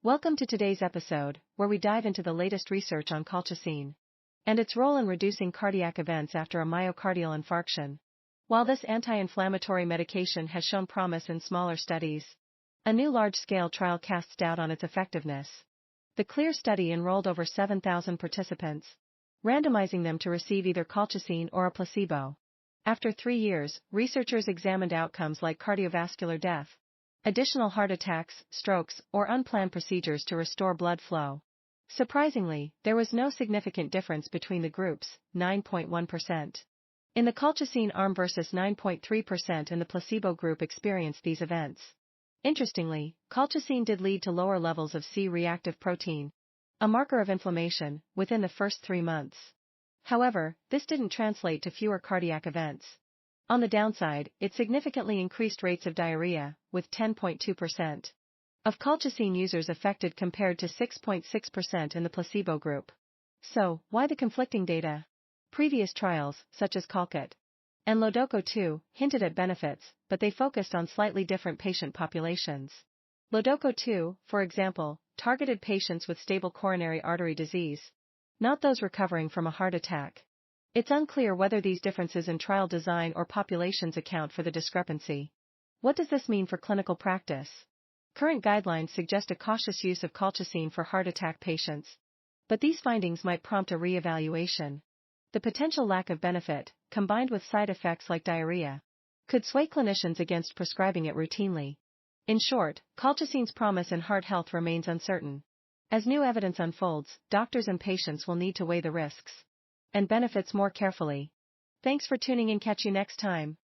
Welcome to today's episode, where we dive into the latest research on colchicine and its role in reducing cardiac events after a myocardial infarction. While this anti-inflammatory medication has shown promise in smaller studies, a new large-scale trial casts doubt on its effectiveness. The CLEAR study enrolled over 7,000 participants, randomizing them to receive either colchicine or a placebo. After 3 years, researchers examined outcomes like cardiovascular death, additional heart attacks, strokes, or unplanned procedures to restore blood flow. Surprisingly, there was no significant difference between the groups, 9.1%. In the colchicine arm versus 9.3% in the placebo group experienced these events. Interestingly, colchicine did lead to lower levels of C-reactive protein, a marker of inflammation, within the first 3 months. However, this didn't translate to fewer cardiac events. On the downside, it significantly increased rates of diarrhea, with 10.2% of colchicine users affected compared to 6.6% in the placebo group. So, why the conflicting data? Previous trials, such as Colchicine and LODOCO-2, hinted at benefits, but they focused on slightly different patient populations. LODOCO-2, for example, targeted patients with stable coronary artery disease, not those recovering from a heart attack. It's unclear whether these differences in trial design or populations account for the discrepancy. What does this mean for clinical practice? Current guidelines suggest a cautious use of colchicine for heart attack patients, but these findings might prompt a re-evaluation. The potential lack of benefit, combined with side effects like diarrhea, could sway clinicians against prescribing it routinely. In short, colchicine's promise in heart health remains uncertain. As new evidence unfolds, doctors and patients will need to weigh the risks and benefits more carefully. Thanks for tuning in. Catch you next time.